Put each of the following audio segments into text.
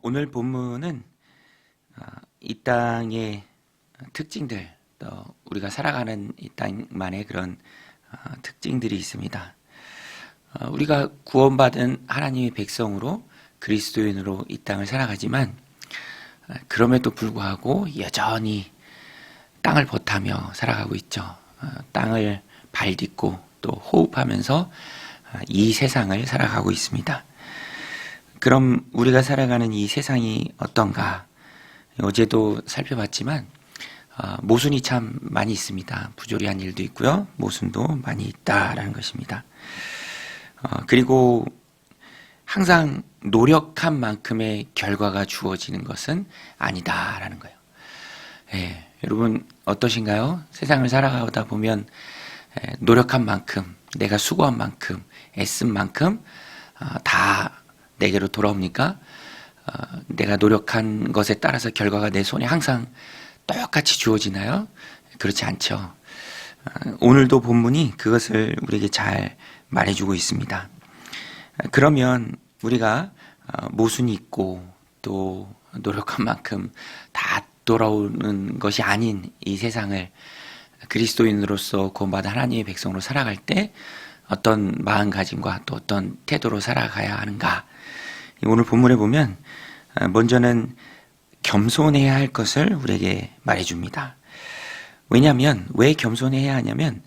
오늘 본문은 이 땅의 특징들, 또 우리가 살아가는 이 땅만의 그런 특징들이 있습니다. 우리가 구원받은 하나님의 백성으로 그리스도인으로 이 땅을 살아가지만 그럼에도 불구하고 여전히 땅을 버타며 살아가고 있죠. 땅을 발딛고 또 호흡하면서 이 세상을 살아가고 있습니다. 그럼 우리가 살아가는 이 세상이 어떤가? 어제도 살펴봤지만 모순이 참 많이 있습니다. 부조리한 일도 있고요. 모순도 많이 있다라는 것입니다. 그리고 항상 노력한 만큼의 결과가 주어지는 것은 아니다라는 거예요. 여러분 어떠신가요? 세상을 살아가다 보면 노력한 만큼, 내가 수고한 만큼, 애쓴 만큼 다 내게로 돌아옵니까? 내가 노력한 것에 따라서 결과가 내 손에 항상 똑같이 주어지나요? 그렇지 않죠. 오늘도 본문이 그것을 우리에게 잘 말해주고 있습니다. 그러면 우리가 모순이 있고 또 노력한 만큼 다 돌아오는 것이 아닌 이 세상을 그리스도인으로서 구원받은 하나님의 백성으로 살아갈 때 어떤 마음가짐과 또 어떤 태도로 살아가야 하는가? 오늘 본문에 보면 먼저는 겸손해야 할 것을 우리에게 말해줍니다. 왜냐하면 왜 겸손해야 하냐면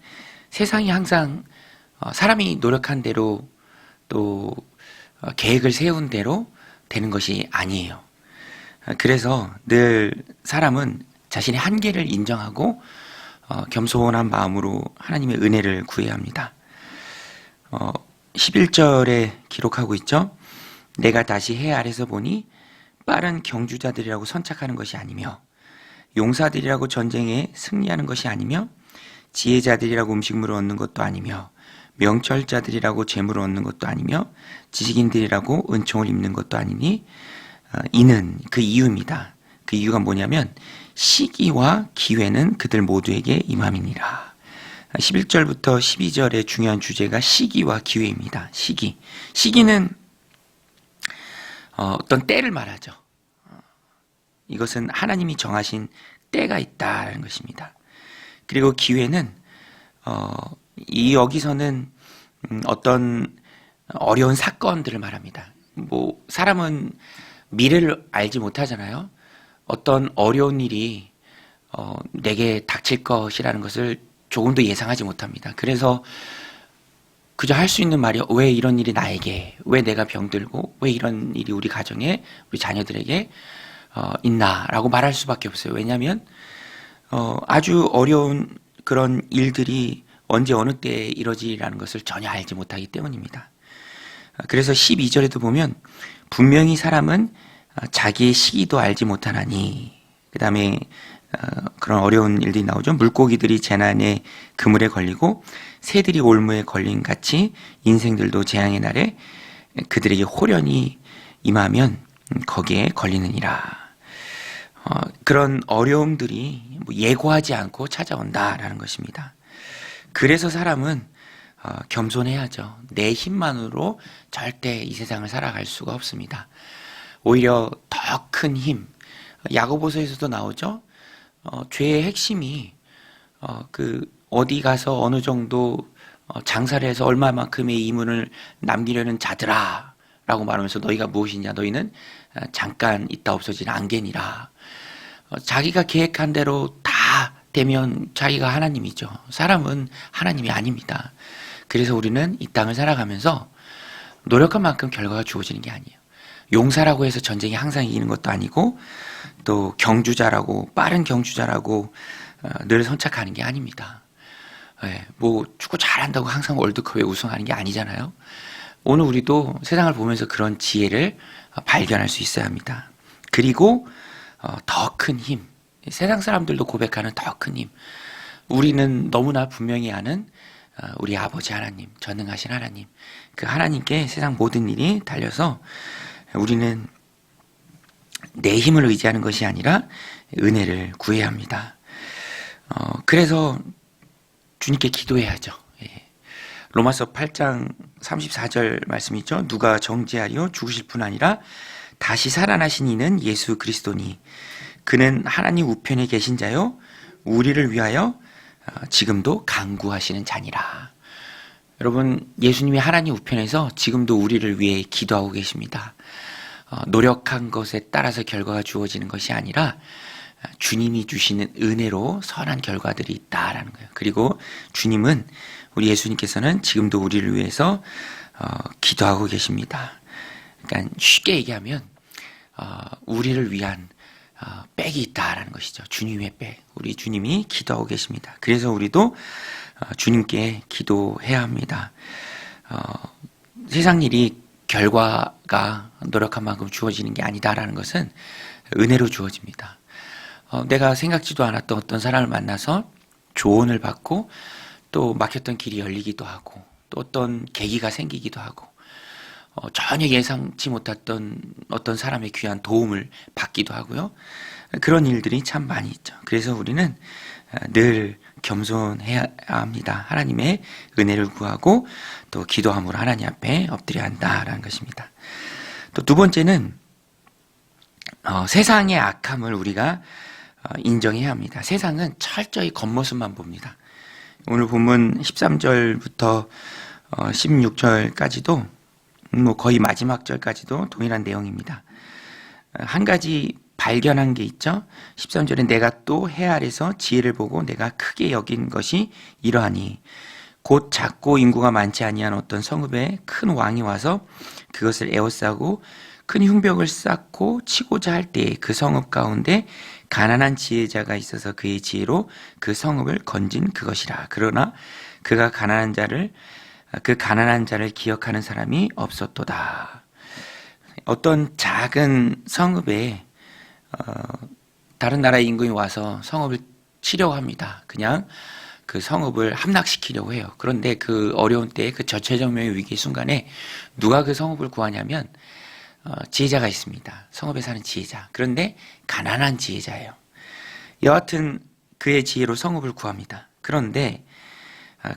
세상이 항상 사람이 노력한 대로 또 계획을 세운 대로 되는 것이 아니에요. 그래서 늘 사람은 자신의 한계를 인정하고 겸손한 마음으로 하나님의 은혜를 구해야 합니다. 11절에 기록하고 있죠. 내가 다시 해 아래서 보니 빠른 경주자들이라고 선착하는 것이 아니며 용사들이라고 전쟁에 승리하는 것이 아니며 지혜자들이라고 음식물을 얻는 것도 아니며 명철자들이라고 재물을 얻는 것도 아니며 지식인들이라고 은총을 입는 것도 아니니 이는 그 이유입니다. 그 이유가 뭐냐면 시기와 기회는 그들 모두에게 임함이니라. 11절부터 12절의 중요한 주제가 시기와 기회입니다. 시기는 어떤 때를 말하죠. 이것은 하나님이 정하신 때가 있다는 것입니다. 그리고 기회는 여기서는 어떤 어려운 사건들을 말합니다. 사람은 미래를 알지 못하잖아요. 어떤 어려운 일이 내게 닥칠 것이라는 것을 조금도 예상하지 못합니다. 그래서 그저 할 수 있는 말이 왜 이런 일이 나에게, 왜 내가 병들고, 왜 이런 일이 우리 가정에, 우리 자녀들에게 있나라고 말할 수밖에 없어요. 왜냐하면 아주 어려운 그런 일들이 언제 어느 때에 이뤄지라는 것을 전혀 알지 못하기 때문입니다. 그래서 12절에도 보면 분명히 사람은 자기의 시기도 알지 못하나니, 그 다음에 그런 어려운 일들이 나오죠. 물고기들이 재난의 그물에 걸리고 새들이 올무에 걸린 같이 인생들도 재앙의 날에 그들에게 호련히 임하면 거기에 걸리느니라. 그런 어려움들이 예고하지 않고 찾아온다라는 것입니다. 그래서 사람은 겸손해야죠. 내 힘만으로 절대 이 세상을 살아갈 수가 없습니다. 오히려 더 큰 힘, 야고보서에서도 나오죠. 죄의 핵심이 어디 가서 어느 정도 장사를 해서 얼마만큼의 이문을 남기려는 자들아 라고 말하면서 너희가 무엇이냐, 너희는 잠깐 있다 없어진 안개니라. 자기가 계획한 대로 다 되면 자기가 하나님이죠. 사람은 하나님이 아닙니다. 그래서 우리는 이 땅을 살아가면서 노력한 만큼 결과가 주어지는 게 아니에요. 용사라고 해서 전쟁이 항상 이기는 것도 아니고 또 경주자라고, 빠른 경주자라고 늘 선착하는 게 아닙니다. 축구 잘한다고 항상 월드컵에 우승하는 게 아니잖아요. 오늘 우리도 세상을 보면서 그런 지혜를 발견할 수 있어야 합니다. 그리고 더 큰 힘, 세상 사람들도 고백하는 더 큰 힘, 우리는 너무나 분명히 아는 우리 아버지 하나님, 전능하신 하나님, 그 하나님께 세상 모든 일이 달려서 우리는 내 힘을 의지하는 것이 아니라 은혜를 구해야 합니다. 그래서 주님께 기도해야죠. 로마서 8장 34절 말씀이죠. 누가 정죄하리요? 죽으실 뿐 아니라 다시 살아나신 이는 예수 그리스도니 그는 하나님 우편에 계신 자요 우리를 위하여 지금도 간구하시는 자니라. 여러분, 예수님이 하나님 우편에서 지금도 우리를 위해 기도하고 계십니다. 노력한 것에 따라서 결과가 주어지는 것이 아니라 주님이 주시는 은혜로 선한 결과들이 있다라는 거예요. 그리고 주님은, 우리 예수님께서는 지금도 우리를 위해서 기도하고 계십니다. 그러니까 쉽게 얘기하면 우리를 위한 백이 있다라는 것이죠. 주님의 백. 우리 주님이 기도하고 계십니다. 그래서 우리도 주님께 기도해야 합니다. 세상 일이 결과가 노력한 만큼 주어지는 게 아니다라는 것은 은혜로 주어집니다. 내가 생각지도 않았던 어떤 사람을 만나서 조언을 받고 또 막혔던 길이 열리기도 하고 또 어떤 계기가 생기기도 하고 전혀 예상치 못했던 어떤 사람의 귀한 도움을 받기도 하고요. 그런 일들이 참 많이 있죠. 그래서 우리는 늘 겸손해야 합니다. 하나님의 은혜를 구하고 또 기도함으로 하나님 앞에 엎드려야 한다라는 것입니다. 또 두 번째는 세상의 악함을 우리가 인정해야 합니다. 세상은 철저히 겉모습만 봅니다. 오늘 본문 13절부터 16절까지도 거의 마지막 절까지도 동일한 내용입니다. 한 가지 발견한 게 있죠. 13절에 내가 또 해 아래서 지혜를 보고 내가 크게 여긴 것이 이러하니 곧 작고 인구가 많지 아니한 어떤 성읍에 큰 왕이 와서 그것을 에워싸고 큰 흉벽을 쌓고 치고자 할 때에 그 성읍 가운데 가난한 지혜자가 있어서 그의 지혜로 그 성읍을 건진 그것이라. 그러나 그가 가난한 자를 기억하는 사람이 없었도다. 어떤 작은 성읍에 다른 나라의 임금이 와서 성읍을 치려고 합니다. 그냥 그 성읍을 함락시키려고 해요. 그런데 그 어려운 때에 그 저체정명의 위기 순간에 누가 그 성읍을 구하냐면 지혜자가 있습니다. 성읍에 사는 지혜자. 그런데 가난한 지혜자예요. 여하튼 그의 지혜로 성읍을 구합니다. 그런데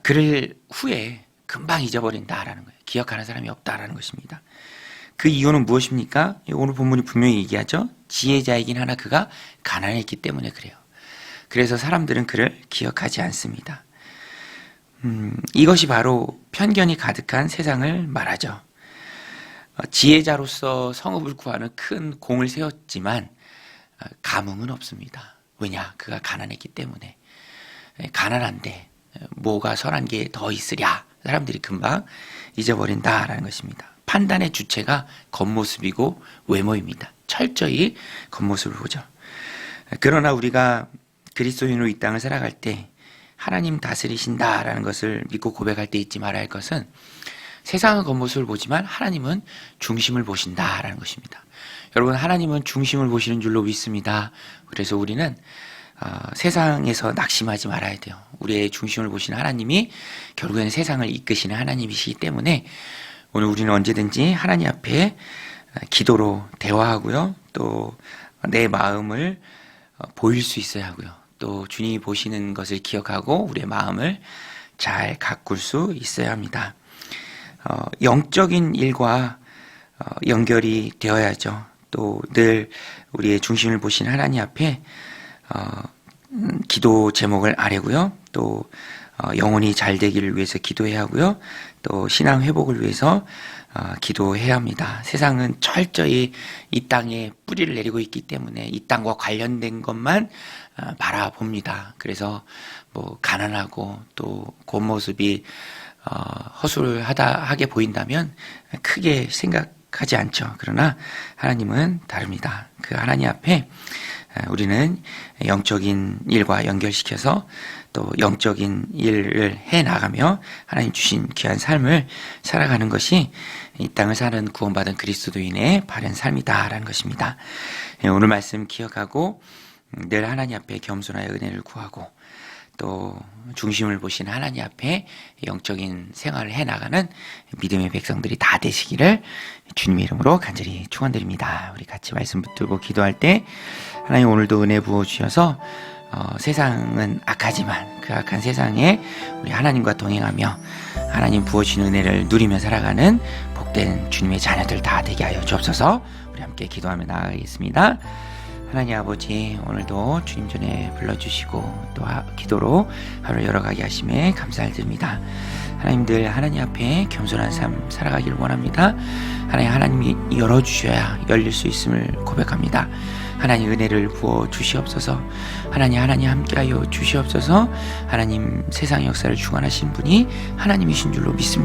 그를 후에 금방 잊어버린다라는 거예요. 기억하는 사람이 없다라는 것입니다. 그 이유는 무엇입니까? 오늘 본문이 분명히 얘기하죠. 지혜자이긴 하나 그가 가난했기 때문에 그래요. 그래서 사람들은 그를 기억하지 않습니다. 이것이 바로 편견이 가득한 세상을 말하죠. 지혜자로서 성읍을 구하는 큰 공을 세웠지만 감흥은 없습니다. 왜냐? 그가 가난했기 때문에. 가난한데 뭐가 선한 게 더 있으랴. 사람들이 금방 잊어버린다라는 것입니다. 판단의 주체가 겉모습이고 외모입니다. 철저히 겉모습을 보죠. 그러나 우리가 그리스도인으로 이 땅을 살아갈 때 하나님 다스리신다라는 것을 믿고 고백할 때 잊지 말아야 할 것은 세상은 겉모습을 보지만 하나님은 중심을 보신다라는 것입니다. 여러분, 하나님은 중심을 보시는 줄로 믿습니다. 그래서 우리는 세상에서 낙심하지 말아야 돼요. 우리의 중심을 보시는 하나님이 결국에는 세상을 이끄시는 하나님이시기 때문에 오늘 우리는 언제든지 하나님 앞에 기도로 대화하고요. 또 내 마음을 보일 수 있어야 하고요. 또 주님이 보시는 것을 기억하고 우리의 마음을 잘 가꿀 수 있어야 합니다. 영적인 일과 연결이 되어야죠. 또 늘 우리의 중심을 보신 하나님 앞에 기도 제목을 아뢰고요. 또 영혼이 잘 되기를 위해서 기도해야 하고요. 또 신앙 회복을 위해서 기도해야 합니다. 세상은 철저히 이 땅에 뿌리를 내리고 있기 때문에 이 땅과 관련된 것만 바라봅니다. 그래서 뭐 가난하고 또 겉모습이 허술하게 보인다면 크게 생각하지 않죠. 그러나 하나님은 다릅니다. 그 하나님 앞에 우리는 영적인 일과 연결시켜서 또 영적인 일을 해나가며 하나님 주신 귀한 삶을 살아가는 것이 이 땅을 사는 구원받은 그리스도인의 바른 삶이다라는 것입니다. 오늘 말씀 기억하고 늘 하나님 앞에 겸손하여 은혜를 구하고 또 중심을 보신 하나님 앞에 영적인 생활을 해나가는 믿음의 백성들이 다 되시기를 주님의 이름으로 간절히 축원드립니다. 우리 같이 말씀 붙들고 기도할 때 하나님 오늘도 은혜 부어주셔서 세상은 악하지만 그 악한 세상에 우리 하나님과 동행하며 하나님 부어주신 은혜를 누리며 살아가는 복된 주님의 자녀들 다 되게 하여 주옵소서. 우리 함께 기도하며 나아가겠습니다. 하나님 아버지, 오늘도 주님 전에 불러주시고 또 기도로 하루를 열어가게 하심에 감사를 드립니다. 하나님들, 하나님 앞에 겸손한 삶 살아가길 원합니다. 하나님이 열어주셔야 열릴 수 있음을 고백합니다. 하나님 은혜를 부어 주시옵소서. 하나님 함께하여 주시옵소서. 하나님 세상 역사를 주관하신 분이 하나님이신 줄로 믿습니다.